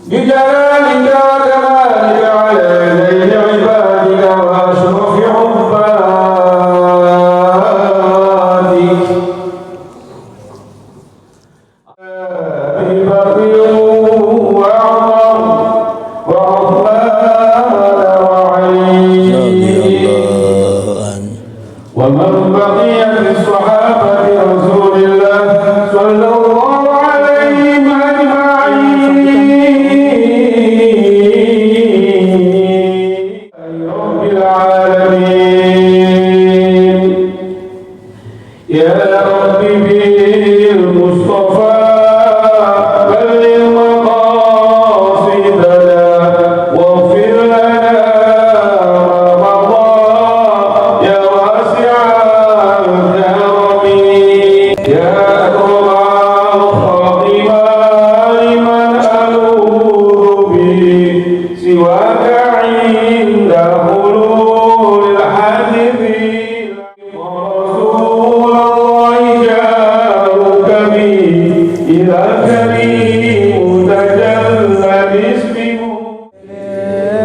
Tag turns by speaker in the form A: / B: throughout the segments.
A: بجلالك وكمالك على ذيل عبادك وأشرف عبادك ببقي وعمر وعثمان وعلي ومن بقي من صحابة رسول الله صلى الله عليهم أجمعين رب العالمين يا رب بالمصطفى بلغ مقاصدنا واغفر لنا ما مضى يا واسع الكرم يا أكرم خاطبا لمن ألوذ به سواك عند حلول الحادث ورسول الله جاءك به إلى الكريم تجلى باسمه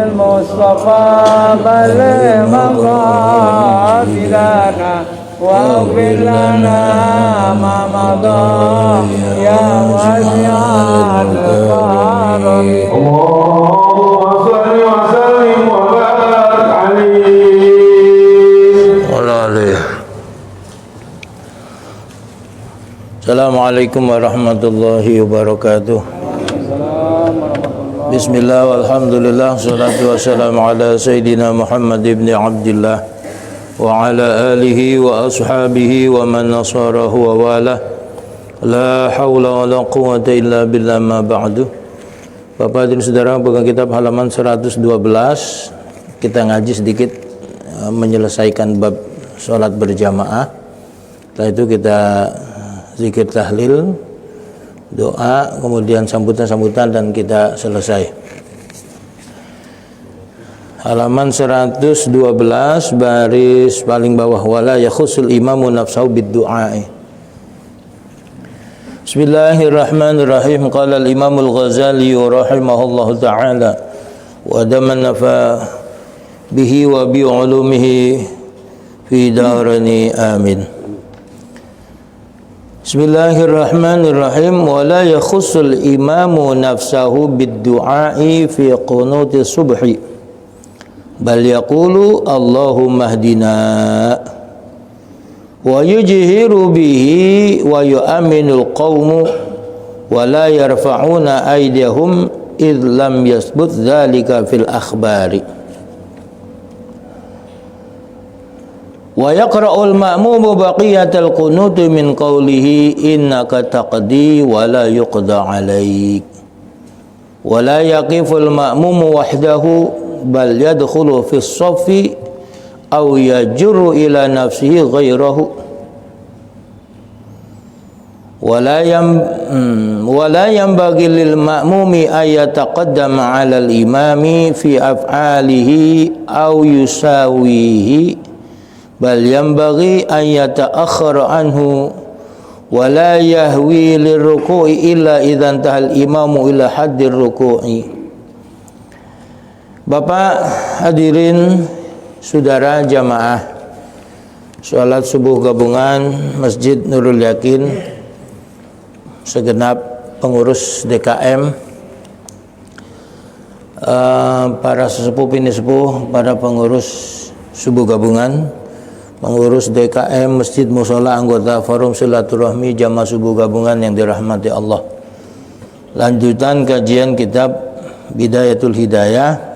B: المصطفى بلغ مقاصدنا واغفر لنا ما مضى يا واسع الكرم
A: اللهم صل وسلم وبارك عليه
C: Assalamualaikum warahmatullahi wabarakatuh. Bismillah walhamdulillah salatu wassalamu ala sayyidina Muhammad ibn Abdillah wa ala alihi wa ashabihi wa man nasarahu wa wala. La hawla wa la quwwata illa billah ma ba'du. Bapak dan saudara, pegang kitab halaman 112. Kita ngaji sedikit menyelesaikan bab sholat berjamaah. Setelah itu kita zikir tahlil, doa, kemudian sambutan-sambutan dan kita selesai. Halaman 112 baris paling bawah, wala yakhusul imamu nafsahu bid-du'a. Bismillahirrahmanirrahim. Qala al-Imam al-Ghazali rahimahullahu ta'ala wa daman nafa bihi wa bi ulumihi fi darani amin. Bismillahirrahmanirrahim. Wala yakhussul imamu nafsahu bid-du'a'i fi qunuti subhi bal yaqulu Allahumma hdina wa yujhiru bihi wa yu'minul qawmu wa la yarfa'una aydihum idh lam yasbut dhalika fil akhbari wa yaqra'ul ma'mumu baqiyatal qunut min qawlihi innaka taqdi wa la yuqda 'alaik wa la yaqiful ma'mumu wahdahu bal yadkhulu fis saffi aw yajru ila nafsihi ghayrahu wa la yanbaghi lil ma'mumi ay yataqaddama 'ala al imami fi af'alihi aw yusawihi bal yanbaghi an yata'akhkhara anhu wa la yahwi lirruku'i illa idza intahal imamu ila haddir ruku'i. Bapak hadirin saudara jamaah salat subuh gabungan Masjid Nurul Yakin, segenap pengurus DKM, para sesepuh bini sepuh, para pengurus subuh gabungan, pengurus DKM, Masjid Musola, anggota Forum Silaturahmi Jamaah Subuh Gabungan yang dirahmati Allah. Lanjutan kajian kitab Bidayatul Hidayah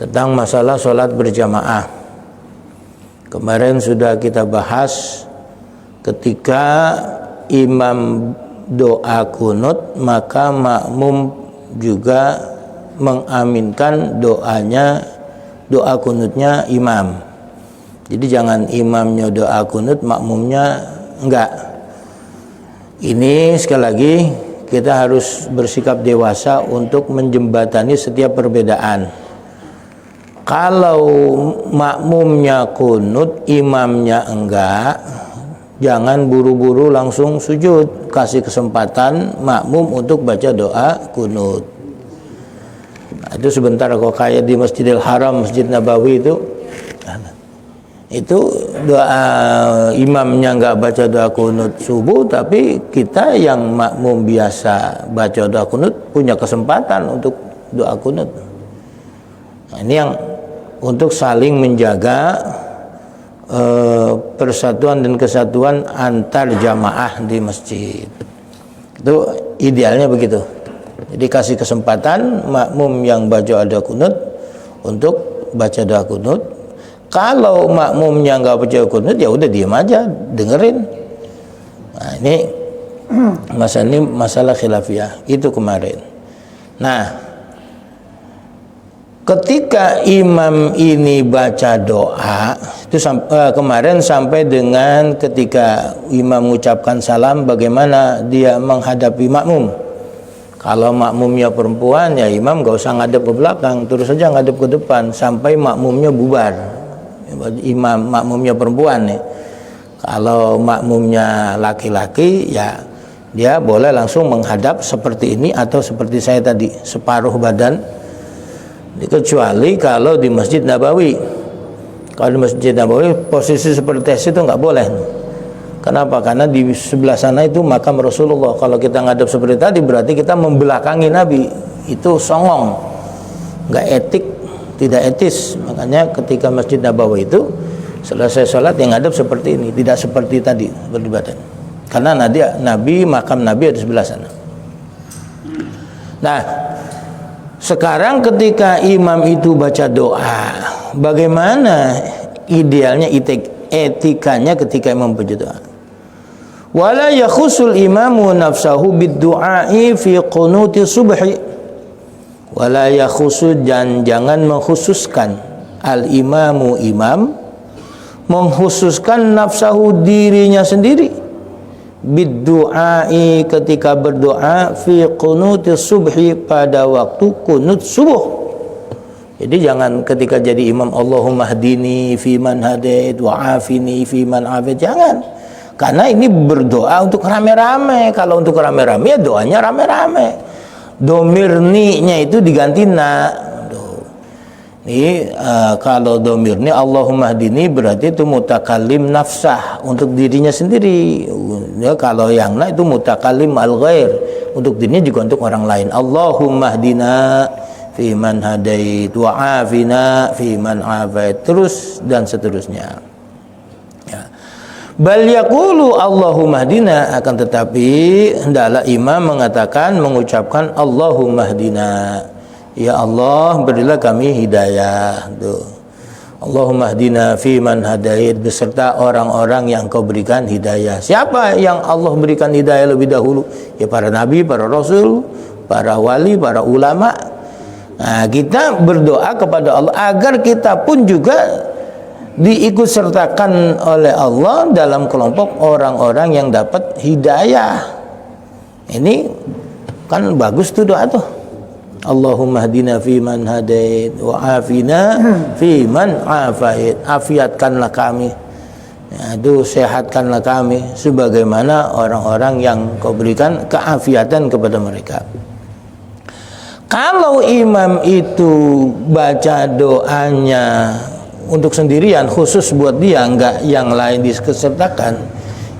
C: tentang masalah sholat berjamaah. Kemarin sudah kita bahas ketika imam doa kunut, maka makmum juga mengaminkan doanya, doa kunutnya imam. Jadi jangan imamnya doa kunut, makmumnya enggak. Ini sekali lagi kita harus bersikap dewasa untuk menjembatani setiap perbedaan. Kalau makmumnya kunut, imamnya enggak, jangan buru-buru langsung sujud. Kasih kesempatan makmum untuk baca doa kunut. Nah, itu sebentar kok kayak di Masjidil Haram, Masjid Nabawi itu doa imamnya nggak baca doa kunut subuh, tapi kita yang makmum biasa baca doa kunut punya kesempatan untuk doa kunut. Nah, ini yang untuk saling menjaga persatuan dan kesatuan antar jamaah di masjid. Itu idealnya begitu. Jadi kasih kesempatan makmum yang baca doa kunut untuk baca doa kunut. Kalau makmumnya nggak baca kunut, ya udah diam aja, dengerin. Nah, ini masalah khilafiyah itu kemarin. Nah, ketika imam ini baca doa itu kemarin sampai dengan ketika imam mengucapkan salam, bagaimana dia menghadapi makmum. Kalau makmumnya perempuan, ya imam nggak usah ngadep ke belakang, terus saja ngadep ke depan sampai makmumnya bubar. Imam makmumnya perempuan nih. Kalau makmumnya laki-laki, ya dia boleh langsung menghadap seperti ini atau seperti saya tadi, separuh badan. Kecuali kalau di Masjid Nabawi. Kalau di Masjid Nabawi posisi seperti itu nggak boleh. Kenapa? Karena di sebelah sana itu makam Rasulullah. Kalau kita ngadep seperti tadi berarti kita membelakangi Nabi. Itu songong, nggak etik, tidak etis. Makanya ketika Masjid Nabawi itu selesai sholat yang ngadep seperti ini, tidak seperti tadi beribadah. Karena Nabi makam Nabi ada di sebelah sana. Nah, sekarang ketika imam itu baca doa, bagaimana idealnya etikanya ketika imam baca doa? Wala yakhusul imamu nafsahu bid-du'ai fi qunuti subhi. Wala yakhusu, dan jangan mengkhususkan al-imamu imam mengkhususkan nafsahu dirinya sendiri bid-du'ai ketika berdoa fi qunuti subhi pada waktu kunut subuh. Jadi jangan ketika jadi imam Allahumma hdini fi man hadait wa afini fi man afait, jangan. Karena ini berdoa untuk rame-rame. Kalau untuk rame-rame ya doanya rame-rame. Domirni-nya itu diganti na. Ini kalau domirni Allahumma hdini berarti itu mutakallim nafsah, untuk dirinya sendiri. Ya, kalau yang na itu mutakallim al-ghair, untuk dirinya juga untuk orang lain. Allahumma hdina fi man hadait wa afina fi man afait, terus dan seterusnya. Ya. Bal yaqulu Allahumma hdina, akan tetapi hendaklah imam mengucapkan Allahumma hdina, ya Allah berilah kami hidayah. Tuh. Allahumma hdina fi man hadait, beserta orang-orang yang Kau berikan hidayah. Siapa yang Allah berikan hidayah lebih dahulu? Ya para nabi, para rasul, para wali, para ulama. Nah, kita berdoa kepada Allah agar kita pun juga diikut sertakan oleh Allah dalam kelompok orang-orang yang dapat hidayah. Ini kan bagus tuh doa tuh. Allahumma hdina fi man hadait wa afina fi man afait. Afiatkanlah kami, ya, itu sehatkanlah kami sebagaimana orang-orang yang Kau berikan keafiatan kepada mereka. Kalau imam itu baca doanya untuk sendirian, khusus buat dia, enggak yang lain disertakan,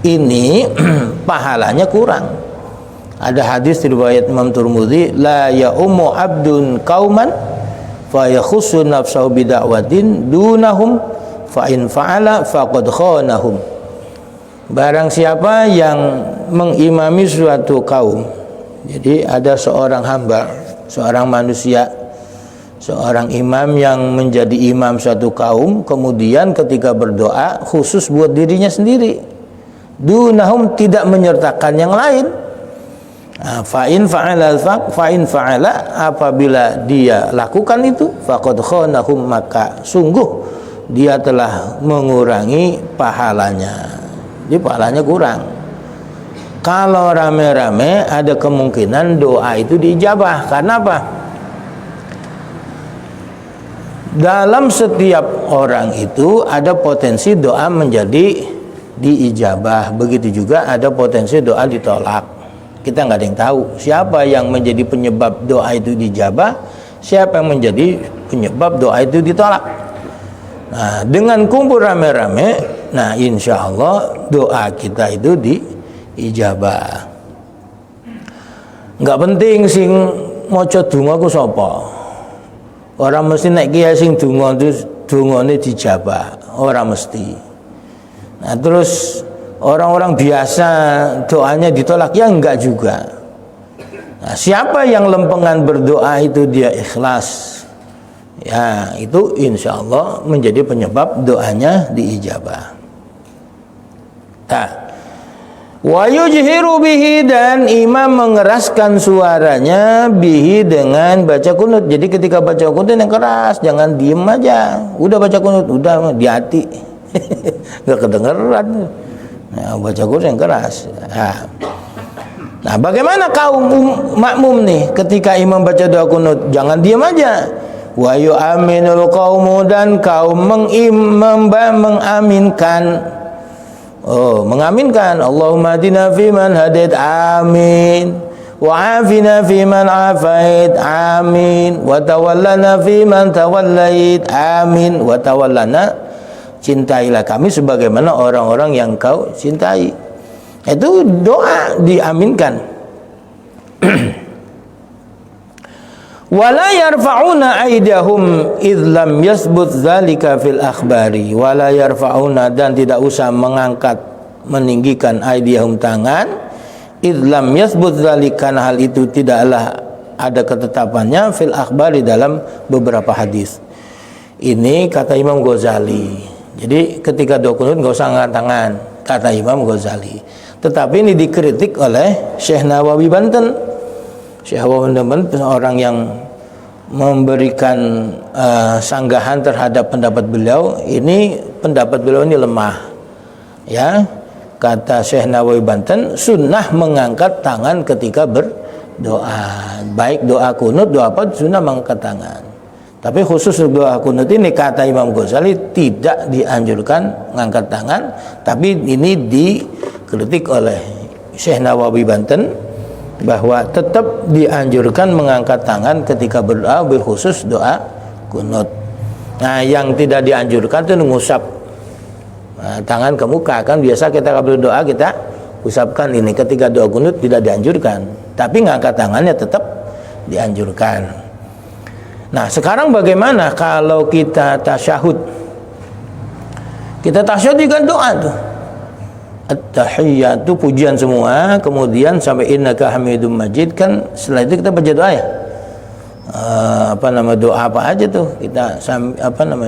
C: ini pahalanya kurang. Ada hadis riwayat Imam Tirmidzi, la ya'ummu abdun qauman fa yakhussu nafsahu bida'watin dunahum fa in fa'ala faqad khanahum. Barang siapa yang mengimami suatu kaum, jadi ada seorang hamba, seorang manusia, seorang imam yang menjadi imam suatu kaum, kemudian ketika berdoa khusus buat dirinya sendiri, dunahum, tidak menyertakan yang lain. Fa'in fa'ala, apabila dia lakukan itu, faqad khanahum, maka sungguh dia telah mengurangi pahalanya. Jadi pahalanya kurang. Kalau rame-rame ada kemungkinan doa itu diijabah. Karena apa? Dalam setiap orang itu ada potensi doa menjadi diijabah. Begitu juga ada potensi doa ditolak. Kita nggak ada yang tahu siapa yang menjadi penyebab doa itu diijabah, siapa yang menjadi penyebab doa itu ditolak. Nah, dengan kumpul rame-rame, nah insya Allah doa kita itu diijabah. Nggak penting sing maca donga ku sapa. Ora mesti nek kiai sing donga itu dongane dijabah, ora mesti. Nah, terus orang-orang biasa doanya ditolak, ya enggak juga. Nah, siapa yang lempengan berdoa itu dia ikhlas, ya itu insya Allah menjadi penyebab doanya diijabah. Nah, wa yujhiru bihi, dan imam mengeraskan suaranya bihi dengan baca kunut. Jadi ketika baca kunut yang keras, jangan diem aja. Udah baca kunut, udah di hati. Gak kedengeran. Nah, baca kunut yang keras. Nah, bagaimana kaum makmum nih ketika imam baca doa kunut? Jangan diem aja. Wa yu'aminul qaumu, dan kaum mengaminkan. Mengaminkan. Allahumma hadina fiman hadait, amin. Wa afina fiman afait, amin. Wa tawallana fiman tawallait, amin. Wa tawallana, cintailah kami sebagaimana orang-orang yang kau cintai. Itu doa diaminkan. Wala yarfa'una aydahum idh lam yasbut dzalika fil akhbari. Wala yarfa'una, dan tidak usah mengangkat, meninggikan aydahum tangan, idh lam yasbut dzalika, hal itu tidaklah ada ketetapannya fil akhbari dalam beberapa hadis. Ini kata Imam Ghazali. Jadi ketika doa kunut enggak usah angkat tangan, kata Imam Ghazali. Tetapi ini dikritik oleh Syekh Nawawi Banten. Syekh Nawawi Banten orang yang memberikan sanggahan terhadap pendapat beliau. Ini pendapat beliau ini lemah, ya. Kata Syekh Nawawi Banten, sunnah mengangkat tangan ketika berdoa, baik doa kunut, doa apa, sunnah mengangkat tangan. Tapi khusus doa kunut ini kata Imam Ghazali tidak dianjurkan mengangkat tangan. Tapi ini dikritik oleh Syekh Nawawi Banten bahwa tetap dianjurkan mengangkat tangan ketika berdoa, berkhusus doa kunut. Nah, yang tidak dianjurkan itu mengusap tangan ke muka. Kan biasa kita kalau berdoa kita usapkan ini. Ketika doa kunut tidak dianjurkan, tapi mengangkat tangannya tetap dianjurkan. Nah, sekarang bagaimana kalau kita tasyahud? Kita tasyahud juga doa tuh. At-tahiyyatu, pujian semua, kemudian sampai innaka hamidum majid, kan setelah itu kita baca doa ya. Doa apa aja tuh kita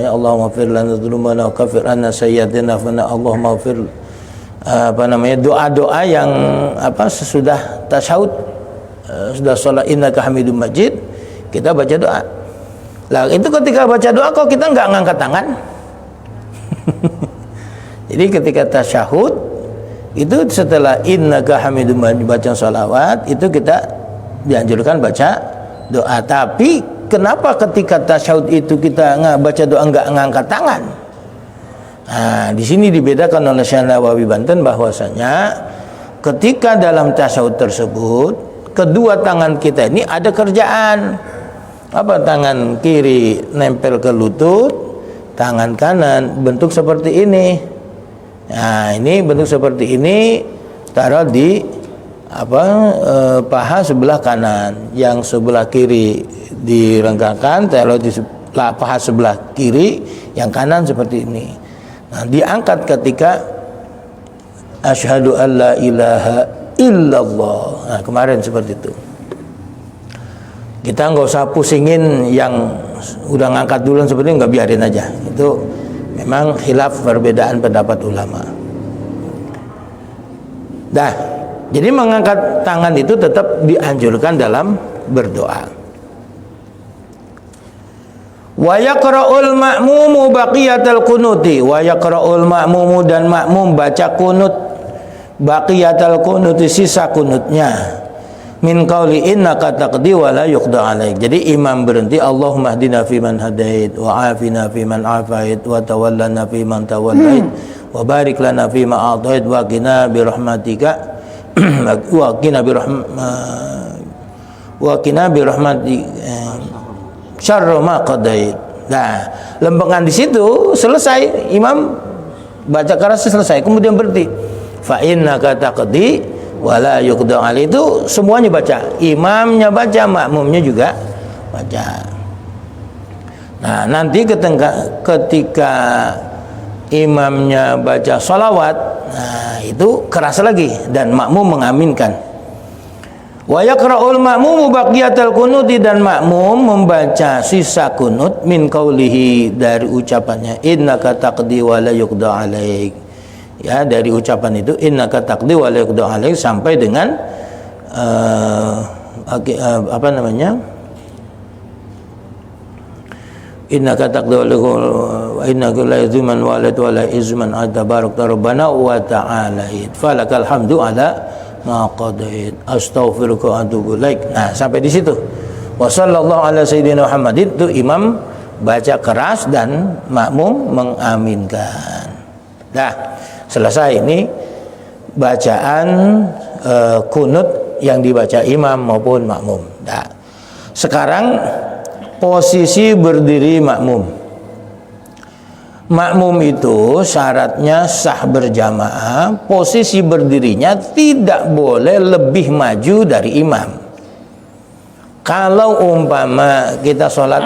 C: Allahumma fir lana dzunubana wa kaffir anna sayyi'atina fa Allahumma fir doa-doa yang sesudah tasyahud, sudah salat innaka hamidum majid, kita baca doa. Lah itu ketika baca doa kok kita nggak ngangkat tangan? Jadi ketika tasyahud itu setelah innaka hamidum majid baca sholawat, itu kita dianjurkan baca doa. Tapi kenapa ketika tasyahud itu kita baca doa nggak ngangkat tangan? Nah, di sini dibedakan oleh Syekh Nawawi Banten bahwasanya ketika dalam tasyahud tersebut kedua tangan kita ini ada kerjaan. Tangan kiri nempel ke lutut, tangan kanan bentuk seperti ini. Nah, ini bentuk seperti ini, taruh di paha sebelah kanan, yang sebelah kiri direnggakan, taruh di paha sebelah kiri, yang kanan seperti ini. Nah, diangkat ketika asyhadu alla ilaha illallah. Nah, kemarin seperti itu. Kita nggak usah pusingin yang udah ngangkat duluan seperti itu, nggak, biarin aja. Itu memang khilaf perbedaan pendapat ulama. Dah, jadi mengangkat tangan itu tetap dianjurkan dalam berdoa. Wa yaqra'ul ma'mumu baqiyatal kunuti, wa yaqra'ul ma'mumu, dan makmum baca kunut, baqiyatal kunuti, sisa kunutnya. Min qauli innaka taqdi wa la yuqda alaik. Jadi imam berhenti, Allahumma hdina fiman hadait, wa afina fiman afait, wa tawallana fiman tawallait, wa barik lana fima a'tait, wa qina bi rahmatika wa qina bi rahmatika syarra ma qadait. Nah, lempengan di situ selesai, imam baca keras selesai, kemudian berhenti. Fa innaka taqdi wa la yuqda alaihi, itu semuanya baca, imamnya baca, makmumnya juga baca. Nah, nanti ketika imamnya baca sholawat, nah itu keras lagi dan makmum mengaminkan. Wa yaqra'ul ma'mumu baqiyatal kunuti, dan makmum membaca sisa kunut min qaulihi, dari ucapannya innaka taqdi wa la yuqda alaik. Ya, dari ucapan itu innaka taqdi wa la yuqda alaik sampai dengan apa namanya? Innaka taqdi wa innaka la yuzman walad wa la izman atabarak rabbana wa ta'ala falakal hamdu ala ma qadait astaghfiruka wa atubu ilaik. Nah, sampai di situ. Wa sallallahu ala sayyidina Muhammadin, itu imam baca keras dan makmum mengaminkan. Nah, selesai ini bacaan kunut yang dibaca imam maupun makmum. Nah, sekarang posisi berdiri makmum. Makmum itu syaratnya sah berjamaah, posisi berdirinya tidak boleh lebih maju dari imam. Kalau umpama kita sholat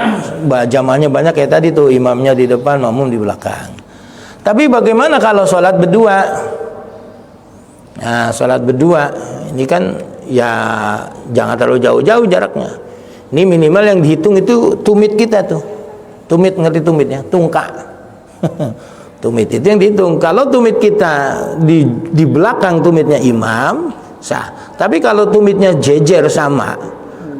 C: jamaahnya banyak kayak tadi tuh, imamnya di depan, makmum di belakang. Tapi bagaimana kalau sholat berdua? Nah, sholat berdua ini kan ya jangan terlalu jauh-jauh jaraknya. Ini minimal yang dihitung itu tumit kita tuh. Tumit, ngerti tumitnya? Tungkak. Tumit itu yang dihitung. Kalau tumit kita di belakang tumitnya imam, sah. Tapi kalau tumitnya jejer sama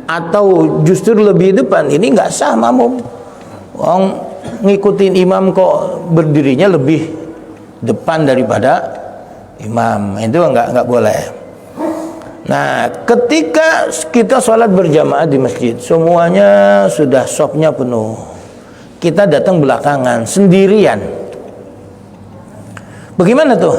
C: atau justru lebih depan, ini nggak sah makmum. Wong ngikutin imam kok berdirinya lebih depan daripada imam, itu nggak boleh. Nah, ketika kita sholat berjamaah di masjid, semuanya sudah safnya penuh, kita datang belakangan sendirian. Bagaimana tuh?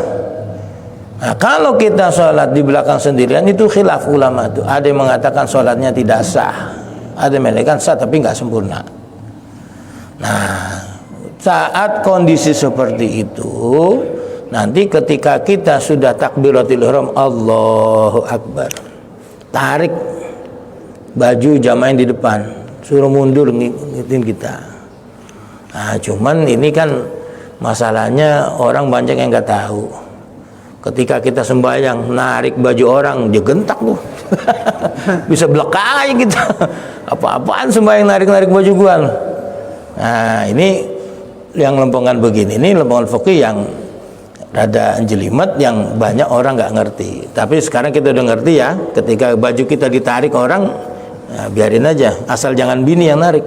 C: Nah, kalau kita sholat di belakang sendirian, itu khilaf ulama tuh. Ada yang mengatakan sholatnya tidak sah, ada yang mengatakan sah tapi nggak sempurna. Nah, saat kondisi seperti itu, nanti ketika kita sudah takbiratul ihram, Allahu Akbar, tarik baju jamaah yang di depan, suruh mundur ngikutin kita. Nah, cuman ini kan masalahnya orang banyak yang nggak tahu. Ketika kita sembahyang narik baju orang, dia gentak tuh. Bisa belakang aja kita. Apa-apaan sembahyang narik-narik baju gua. Nah, ini yang lempengan begini, ini lempengan fikih yang rada jelimet, yang banyak orang nggak ngerti. Tapi sekarang kita udah ngerti ya. Ketika baju kita ditarik orang, ya biarin aja, asal jangan bini yang narik.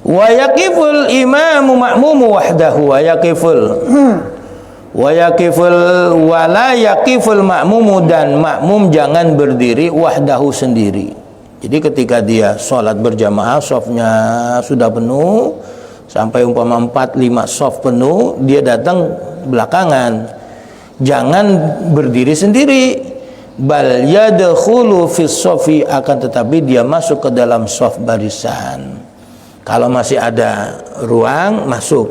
C: Wa yaqiful imamu ma'mumu wahdahu wa yaqiful wa la yaqiful ma'mumu, dan makmum jangan berdiri wahdahu sendiri. Jadi ketika dia sholat berjamaah, shafnya sudah penuh, sampai umpama 4-5 shaf penuh, dia datang belakangan, jangan berdiri sendiri. Bal yadkhulu fis shafi, akan tetapi dia masuk ke dalam shaf barisan. Kalau masih ada ruang, masuk.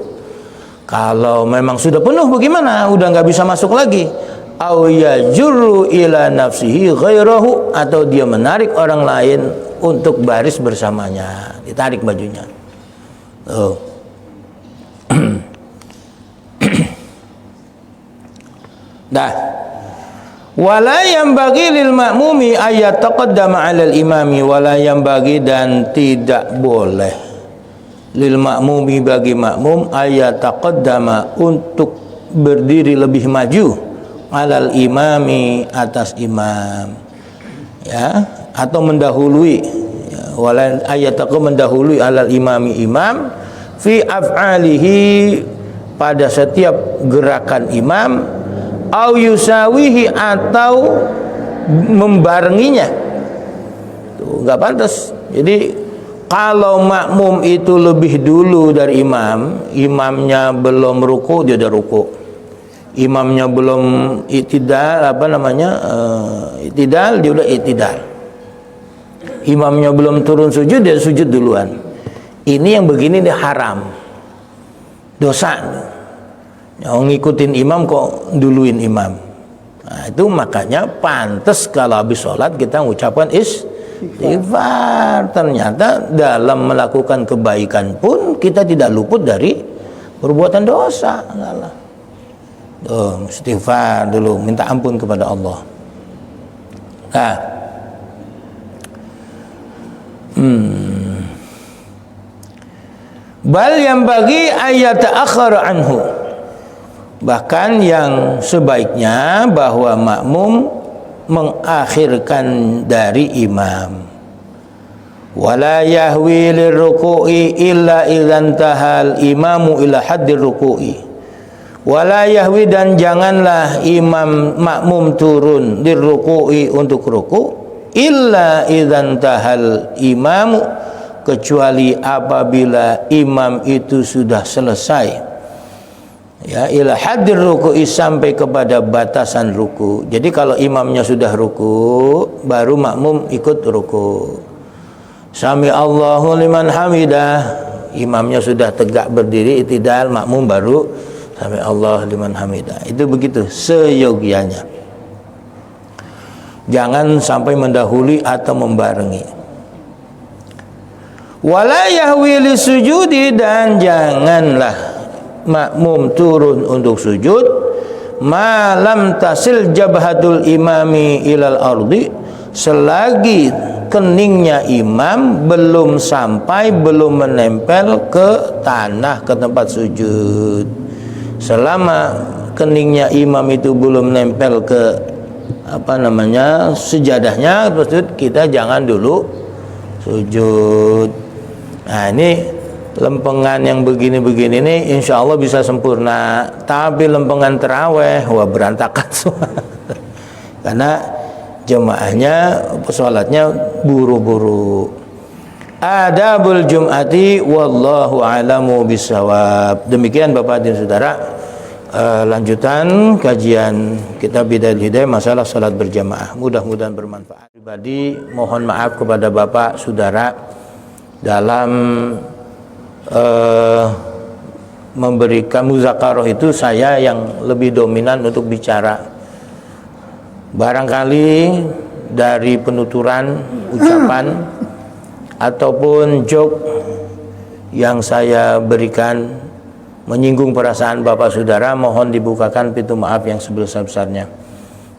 C: Kalau memang sudah penuh bagaimana? Udah nggak bisa masuk lagi. Au yajurru ila nafsihi ghairahu, atau dia menarik orang lain untuk baris bersamanya, ditarik bajunya. Tuh. Dah. Wala yanbaghi lil ma'mumi ayat taqaddama 'alal imami, wala yanbaghi, dan tidak boleh lil ma'mumi, bagi makmum, ayat taqaddama, untuk berdiri lebih maju, 'alal imami, atas imam, ya, atau mendahului, ya, wala ayat taqaddama, mendahului 'alal imami, imam, fi af'alihi, pada setiap gerakan imam, au yusawihi, atau membarenginya. Tuh, nggak pantas. Jadi kalau makmum itu lebih dulu dari imam, imamnya belum ruku, dia udah ruku. imamnya belum i'tidal, i'tidal, dia udah i'tidal. Imamnya belum turun sujud, dia sujud duluan. Ini yang begini dia haram, dosa. Ngikutin imam kok duluin imam. Nah, itu makanya pantas kalau habis sholat kita mengucapkan istighfar. Ternyata dalam melakukan kebaikan pun kita tidak luput dari perbuatan dosa. Istighfar dulu, minta ampun kepada Allah. Nah, bal yang bagi ayat akhir anhu. Bahkan yang sebaiknya bahwa makmum mengakhirkan dari imam. Wala yahwi lirruku'i illa idzan tahal imamu ila haddir ruku'i. Wala yahwi, dan janganlah imam makmum turun lirruku'i untuk ruku' illa idzan tahal imamu, kecuali apabila imam itu sudah selesai, ya, ila hadir ruku'i, sampai kepada batasan ruku. Jadi kalau imamnya sudah ruku, baru makmum ikut ruku. Sami Allahu liman hamidah, imamnya sudah tegak berdiri i'tidal, makmum baru sami Allah liman hamidah. Itu begitu seyogianya. Jangan sampai mendahului atau membarengi. Wala yahwi lisujudi, dan janganlah makmum turun untuk sujud malam tasil jabhatul imami ilal ardi, selagi keningnya imam belum sampai, belum menempel ke tanah, ke tempat sujud. Selama keningnya imam itu belum nempel ke sejadahnya, kita jangan dulu sujud. Nah, ini lempengan yang begini-begini ini insya Allah bisa sempurna. Tapi lempengan terawih, wah berantakan semua. Karena jemaahnya sholatnya buru-buru. Adabul Jum'ati wallahu a'lamu bisawab. Demikian Bapak dan Saudara, lanjutan kajian kitab Bidayatul Hidayah masalah salat berjamaah. Mudah-mudahan bermanfaat. Pribadi mohon maaf kepada Bapak Saudara dalam memberikan muzakarah itu saya yang lebih dominan untuk bicara. Barangkali dari penuturan ucapan ataupun joke yang saya berikan menyinggung perasaan Bapak Saudara, mohon dibukakan pintu maaf yang sebesar-besarnya.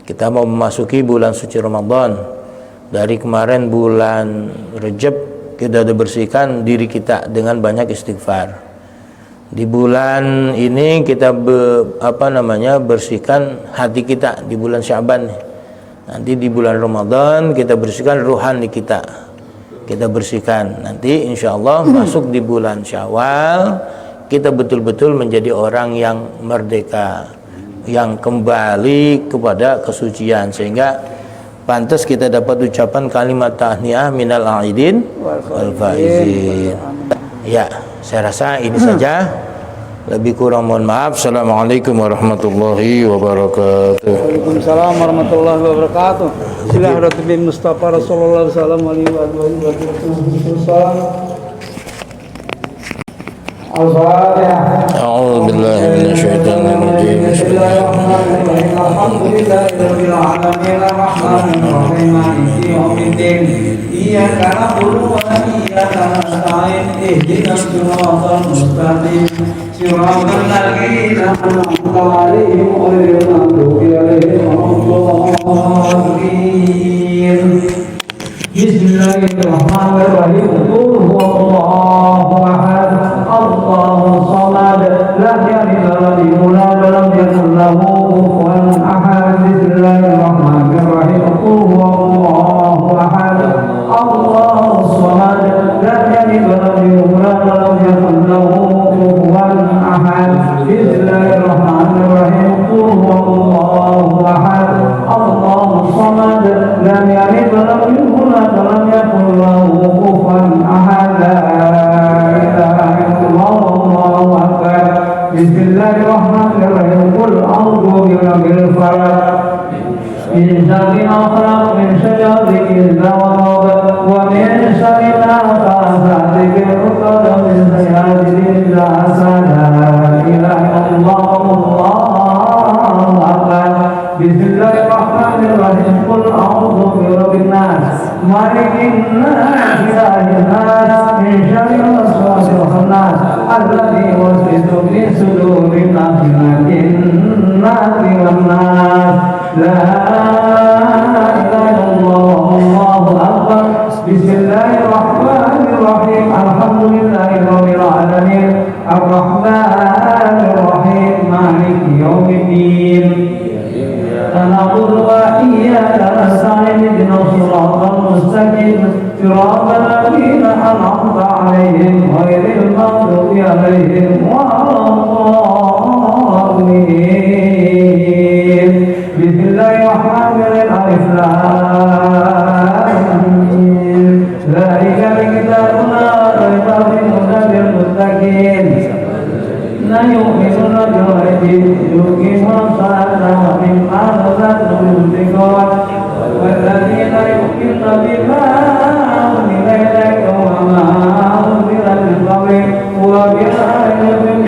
C: Kita mau memasuki bulan suci Ramadan. Dari kemarin bulan Rejab kita sudah bersihkan diri kita dengan banyak istighfar. Di bulan ini kita bersihkan hati kita di bulan Sya'ban. Nanti di bulan Ramadan kita bersihkan rohani kita. Kita bersihkan. Nanti insya Allah masuk di bulan Syawal, kita betul-betul menjadi orang yang merdeka, yang kembali kepada kesucian, sehingga pantas kita dapat ucapan kalimat tahniah minal aidin wal faizin. Ya, saya rasa ini saja. Lebih kurang mohon maaf. Assalamualaikum warahmatullahi wabarakatuh.
B: Waalaikumsalam warahmatullahi wabarakatuh. Bismillahirrahmanirrahim. Mustafa Rasulullah sallallahu alaihi wasallam. Al-Fatihah.
C: A'udzu billahi minasyaitonir rajim.
B: Bismillahirrahmanirrahim. Alhamdulillahirabbil alamin arrahmanir rahim maliki yaumiddin. Iyyaka na'budu wa iyyaka nasta'in. Ihdinas siratal mustaqim. Siratal ladzina an'amta 'alaihim ghairil maghdubi 'alaihim waladdallin. Bismillahirrahmanirrahim. Qul huwallahu ahad. Allahus samad. Lam yalid wa lam yulad wa lam yakul lahu kufuwan ahad. Bismillahirrahmanirrahim. Qul huwallahu ahad. Allahus samad. Lam yalid wa lam yulad wa lam yakul lahu kufuwan ahad. Bismillahirrahmanirrahim. Qul huwallahu ahad. Allahus samad. Lam yalid wa lam yulad wa lam yakul lahu kufuwan ahad. La ilaha illallah, Allahu akbar. Bismillahirrahmanirrahim. Qul a'udzu birabbil falaq min syarri ma khalaq min syarri idza waqab wa min syarri nafathati fil 'uqad min syarri hasidin idza hasad. La ilaha illallah. Bismillahirrahmanirrahim. Qul a'udzu birabbin nas malikin nas ilahin nas min syarril waswasil khannas alladzi yuwaswisu fi sudurin nas minatin nasi wan nas. La ilaha illallah wallahu akbar. Bismillahirrahmanirrahim. Alhamdulillahirabbil alamin arrahmanir rahim maliki yaumiddin. نعبد وإياك نستعين اهدنا الصراط المستقيم صراط الذين أنعمت عليهم غير المغضوب عليهم ولا الضالين. بسم الله الرحمن الرحيم. ألف لام ميم. ذلك الكتاب لا ريب فيه هدى للمتقين. لا يؤمنون بالغيب يقيمون الصلاة ومما رزقناهم ينفقون والذين يؤمنون بما أنزل إليك وما أنزل من قبلك وبالآخرة هم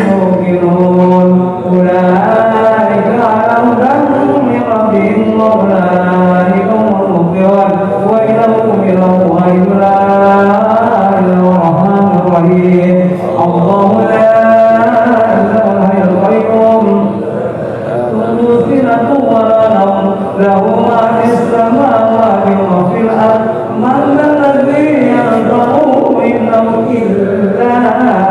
B: يوقنون. أولئك على هدى من ربهم وأولئك هم المفلحون. وإلهكم إله واحد لا إله إلا هو الرحمن الرحيم. الله لا له ما في السماوات وفي الأرض. من الذي ينفعه إنه إلا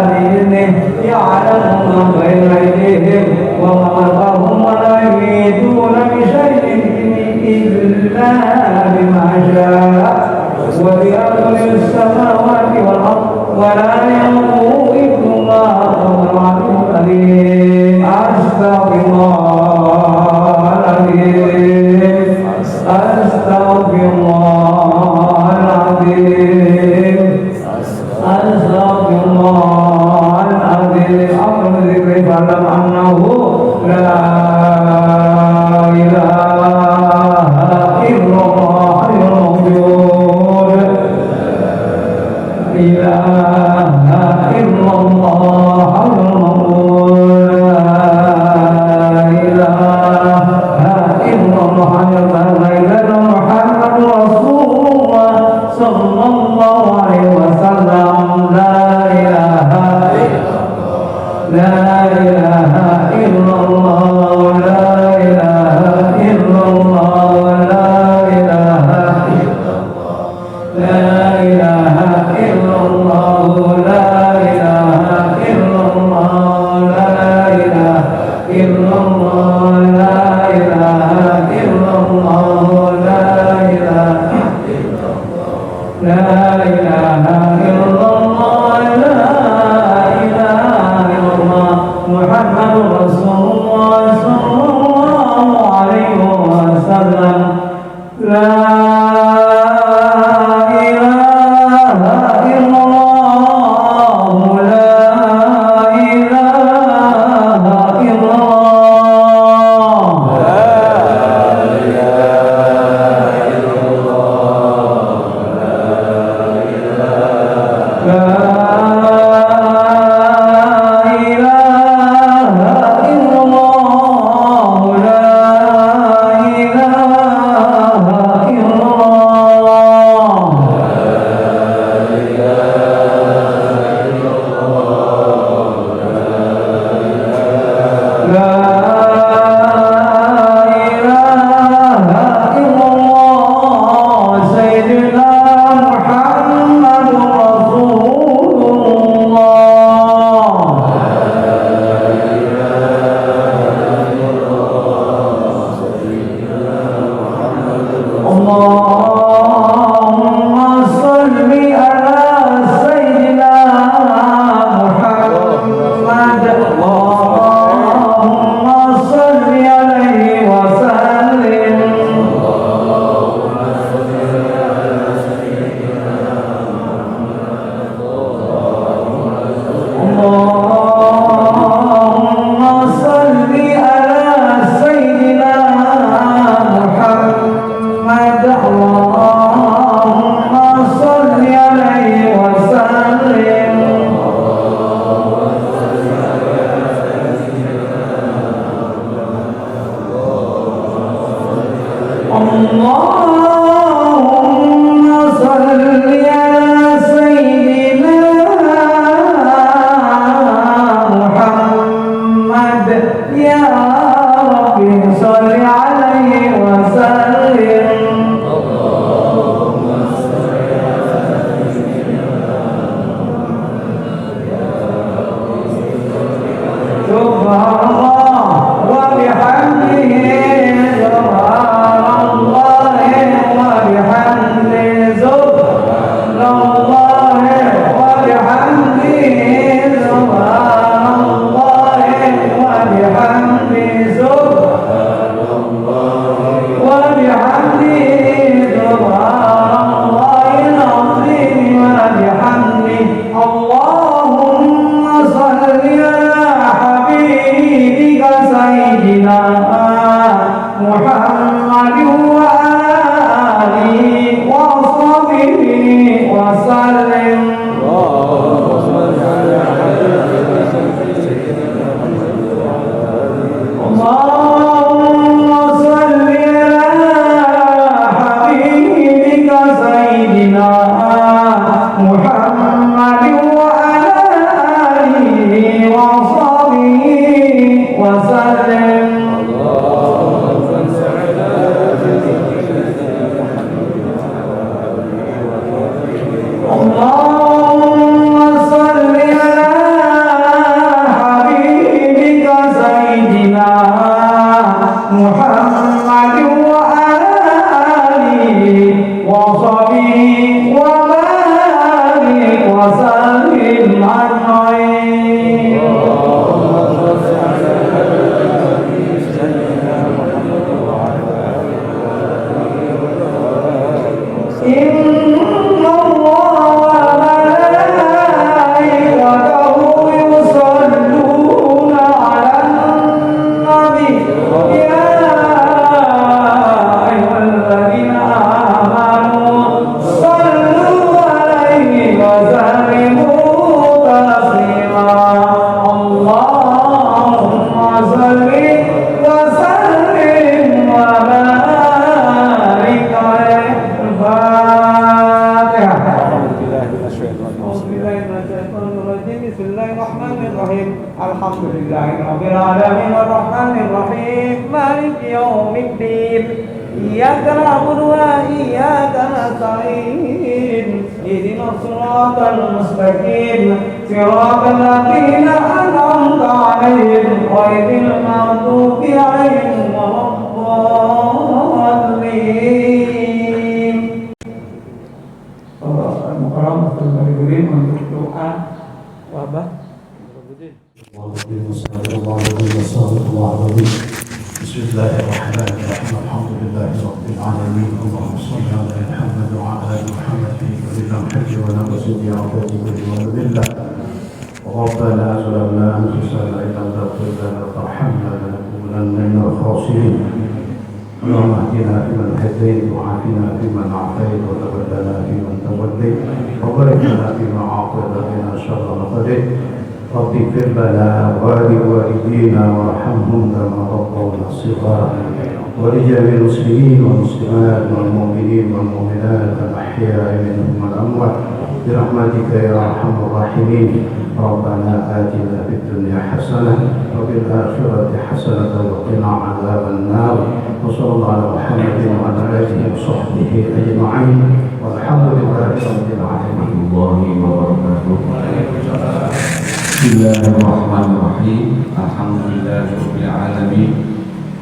B: بإذنه يعلم ما بين أيديهم وما خلفهم ولا يحيطون بشيء إلا بما شاء وسع كرسيه السماوات والأرض ولا يؤوده حفظهما وهو العلي العظيم. أستغفر الله وسلم اللهم صل على حبيبك سيدنا محمد وعلى آله وصحبه وبارك وسلم أجمعين إن الله وملائكته يصلون على النبي يا أيها الذين آمنوا صلوا عليه وسلموا تسليما اللهم صل وسلم وبارك عليه الفاتحة أعوذ بالله من الشيطان الرجيم بسم الله الرحمن الرحيم الحمد لله رب العالمين الرحمن الرحيم مالك يوم الدين إياك نعبد وإياك نستعين اهدنا الصراط المستقيم صراط الذين أنعمت عليهم غير المغضوب عليهم ولا الضالين. Mukarramatul hadirin untuk doa wabah.
D: بسم الله الرحمن الرحيم الحمد لله رب العالمين اللهم صل على محمد وعلى ال محمد في كل لمحه ونفس بعبادك ونذله ربنا ظلمنا انفسنا ان لم تغفر لنا وترحمنا لنكونن من الخاسرين اللهم اهدنا فيمن هديت وعافنا فيمن عافيت وتولنا فيمن توليت وبارك لنا فيما اعطيت وقنا شر ما قضيت رب اغفر لنا ولوالدينا وارحمهم كما ربونا صغارا ولجميع المسلمين والمسلمات والمؤمنين والمؤمنات الاحياء منهم والاموات برحمتك يا ارحم الراحمين ربنا آتنا في الدنيا حسنة وفي الآخرة حسنة وقنا عذاب النار وصلى الله على محمد وعلى آله وصحبه أجمعين والحمد لله رب العالمين الله وبركاته.
E: بسم الله الرحمن الرحيم الحمد لله رب العالمين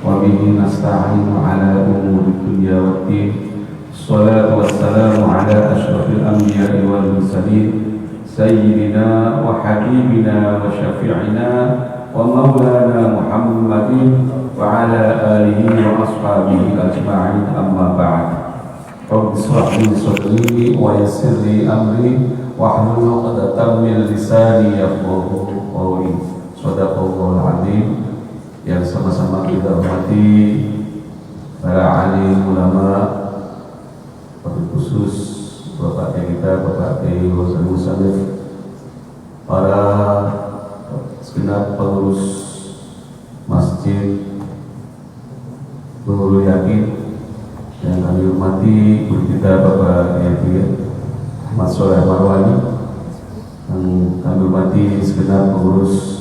E: وبه نستعين على أمور الدنيا والدين الصلاة والسلام على أشرف الأنبياء والمرسلين سيدنا وحبيبنا وشفيعنا ومولانا محمد وعلى آله وأصحابه أجمعين أما بعد رب اشرح لي صدري ويسر لي أمري واحلل عقدة من لساني يفقهوا قولي Sadaqallahul Azim. Yang sama-sama kita hormati para alim ulama, khusus Bapak kita, Bapak Kiai Hasan Musannif, para segenap pengurus masjid Nurul Yakin yang kami hormati, guru kita Bapak Kiai Ahmad Sholeh Marwani, yang kami hormati segenap pengurus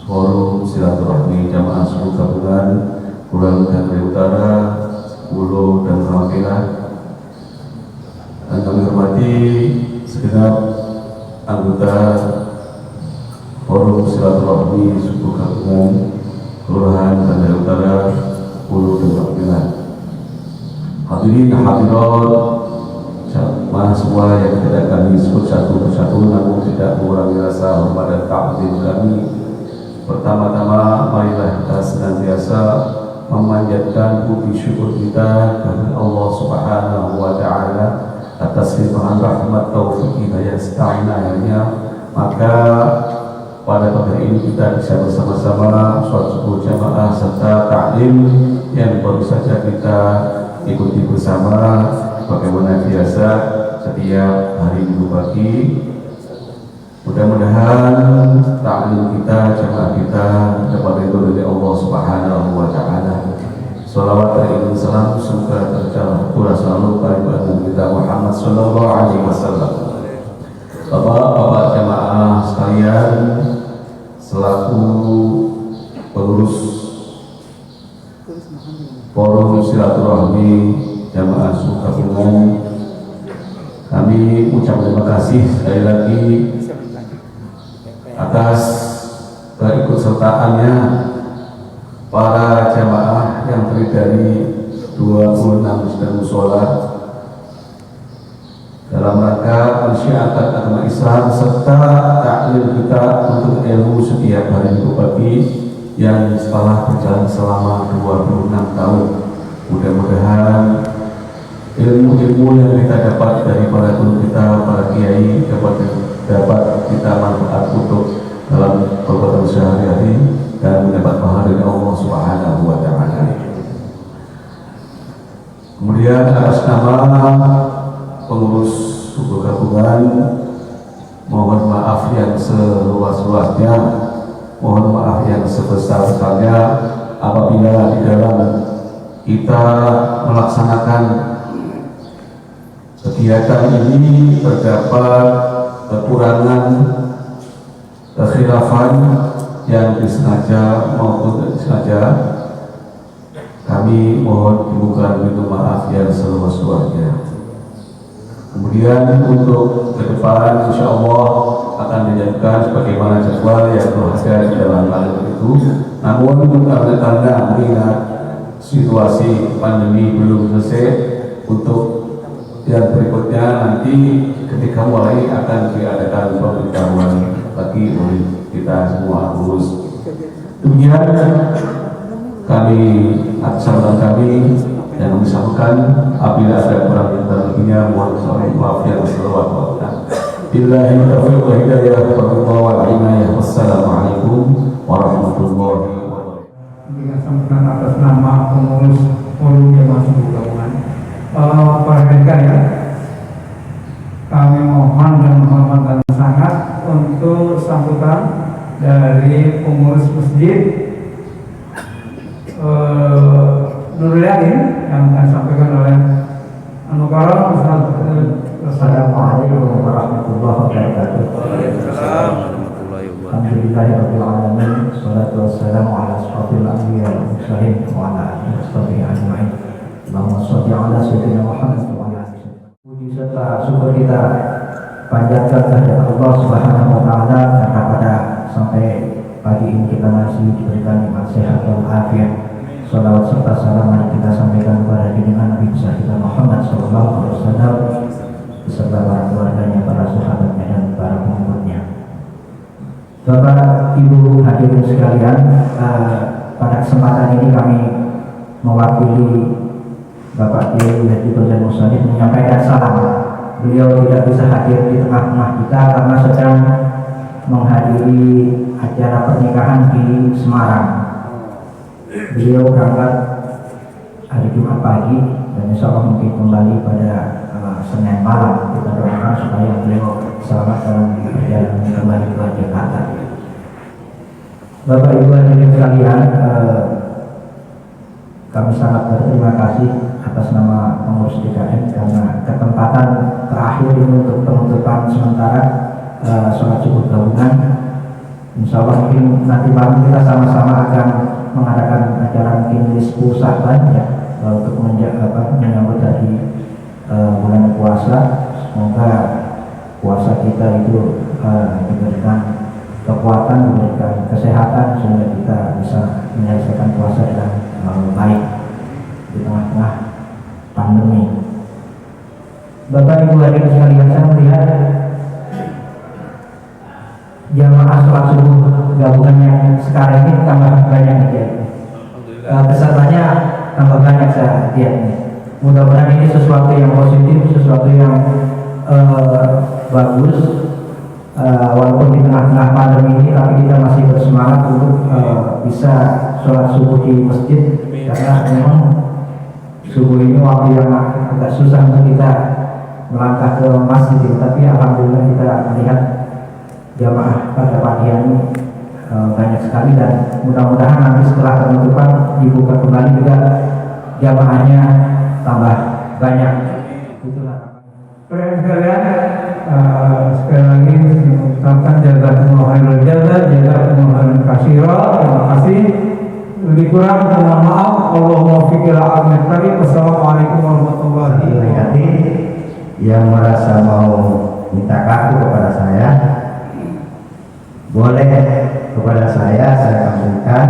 E: forum silaturahmi jamaah seluruh gabungan Pulau Dangre Utara, Pulau dan Perwakilan, dan kami hormati segenap anggota forum silaturahmi suku gabungan Kelurahan Dangre Utara, Pulau dan Perwakilan. Hadirin hadirat jamaah semua yang tidak kami sebut satu persatu, namun tidak mengurangi rasa hormat dan takdim kami. Pertama-tama marilah kita senantiasa memanjatkan puji syukur kita kepada Allah Subhanahu wa Ta'ala atas limpahan rahmat taufik hidayah serta inayahnya. Maka pada pagi ini kita bisa bersama-sama sholat subuh jamaah serta taklim yang baru saja kita ikuti bersama bagaimana biasa setiap hari Minggu pagi. Mudah-mudahan taklim kita, jamaah kita dapat ridho dari Allah Subhanahu wa Ta'ala. Salawat dan salam semoga tercurah pula selalu pada kita Muhammad sallallahu alaihi wasallam. Bapak-bapak jamaah sekalian, selaku pengurus pengurus Forum Silaturahmi Jamaah Sukabumi, kami ucap terima kasih sekali lagi atas keikutsertaannya para jamaah yang terdiri dari 26 masjid mushola dalam rangka mensyiarkan agama Islam serta taklim kita untuk ilmu setiap hari Minggu pagi yang telah berjalan selama 26 tahun. Mudah-mudahan ilmu-ilmu yang kita dapat dari para guru kita, para kiai dapat kita manfaat untuk dalam perbuatan sehari-hari dan mendapat pahala dari Allah Subhanahu wa Ta'ala. Kemudian atas nama pengurus suku gabungan, mohon maaf yang seluas-luasnya, mohon maaf yang sebesar-besarnya apabila di dalam kita melaksanakan kegiatan ini terdapat kekurangan, kekhilafan yang disengaja maupun tidak disengaja. Kami mohon dibuka pintu maaf yang seluas-luasnya. Kemudian untuk ke depan insya Allah akan dijadikan sebagaimana jadwal yang telah ada di dalam hal itu. Namun karena mengingat situasi pandemi belum selesai, untuk yang berikutnya nanti ketika mulai akan diadakan pemberitahuan bagi oleh kita semua urus. Demikian kami sahabat kami yang misalkan apabila ada kurang lebihnya mohon maaf yang seluas-luasnya. Billahi taufiq wal hidayah wal inayah. Wassalamualaikum warahmatullahi wabarakatuh.
B: Dengan sambutan atas nama pengurus Forum Jamaah Suku Gabungan, perhatikan ya, kami mohon dan menghormatkan sangat untuk sambutan dari pengurus masjid Nurul Yakin yang akan disampaikan oleh Anugerah Ustaz.
F: Assalamualaikum warahmatullahi wabarakatuh. Alhamdulillahirabbil alamin, wassalatu wassalamu ala asyrofil anbiya wal mursalin wa ala alihi washabihi ajmain. Allahumma shalli ala sayyidina Muhammad wa ala alihi. Puji serta syukur kita panjatkan kehadirat Allah Subhanahu wa taala karena pada sampai pagi ini kita masih diberikan nikmat sehat dan afiat. Salawat serta salam mari kita sampaikan kepada junjungan Nabi besar kita Muhammad sallallahu alaihi wasallam beserta para keluarganya, para sahabatnya dan para pengikutnya. Bapak Ibu hadirin sekalian, pada kesempatan ini kami mewakili Bapak Kiai Haji Fauzan Mushalih menyampaikan salam. Beliau tidak bisa hadir di tengah-tengah kita karena sedang menghadiri acara pernikahan di Semarang. Beliau berangkat hari Jumat pagi dan insya Allah mungkin kembali pada Senin malam. Kita doakan supaya beliau selamat dalam perjalanan kembali ke Jakarta. Bapak Ibu hadirin sekalian, kami sangat berterima kasih atas nama pengurus DKM karena kesempatan terakhir ini untuk penutupan sementara sholat subuh gabungan. Insya Allah mungkin nanti malam kita sama-sama akan mengadakan acara mungkin disku sahabat ya, untuk menyambut dari bulan puasa. Semoga puasa kita itu diberikan kekuatan, diberikan kesehatan sehingga kita bisa menyelesaikan puasa dengan baik di tengah-tengah pandemi. Bapak Ibu hadirin sekalian, saya melihat jamaah sholat subuh gabungan yang sekarang ini tambah banyak ya. Pesertanya tambah banyak saya lihat. Mudah-mudahan ini sesuatu yang positif, sesuatu yang bagus. Walaupun di tengah-tengah pandemi ini, tapi kita masih bersemangat untuk bisa sholat subuh di masjid karena memang subuh ini waktu yang agak susah untuk kita melangkah ke masjid, tapi alhamdulillah kita melihat jamaah pada pagi ini banyak sekali dan mudah-mudahan nanti setelah penutupan dibuka kembali juga jamaahnya tambah banyak. Itulah.
B: Sekalian, sekali lagi mengucapkan jazakumullahu khairal jazaa, jazakumullahu khairan katsira. Terima kasih kurang mohon maaf. Allahumma fiqil a'amil karim. Wassalamualaikum warahmatullahi wabarakatuh.
F: Yang merasa mau minta kartu kepada saya boleh kepada saya kasihkan.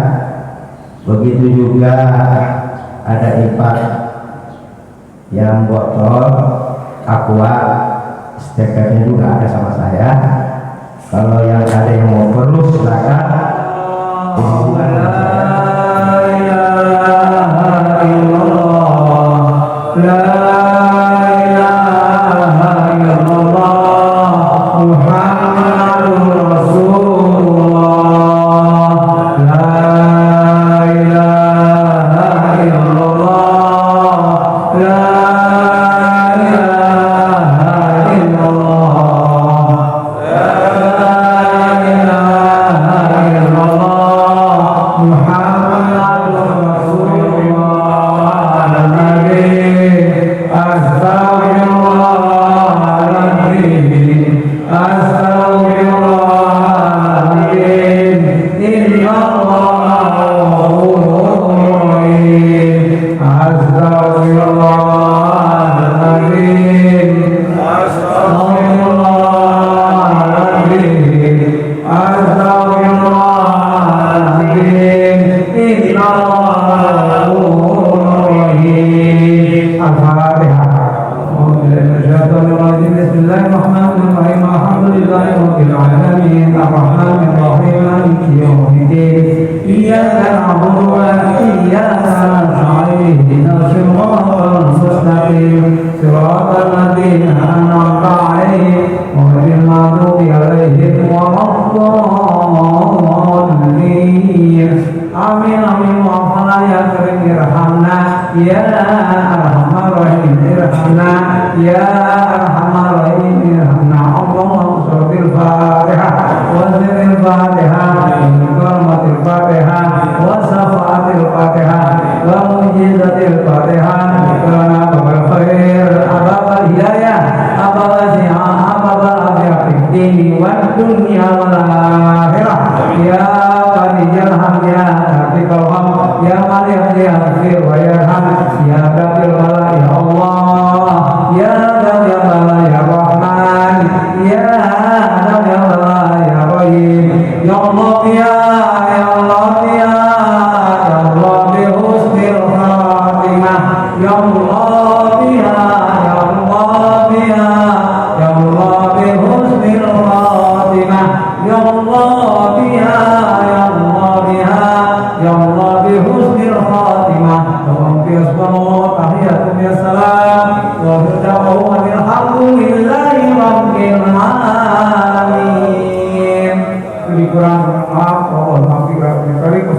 F: Begitu juga ada iPad yang botol aqua, stikernya juga ada sama saya. Kalau yang ada yang mau perlu silakan.
B: Kurang maaf, Assalamualaikum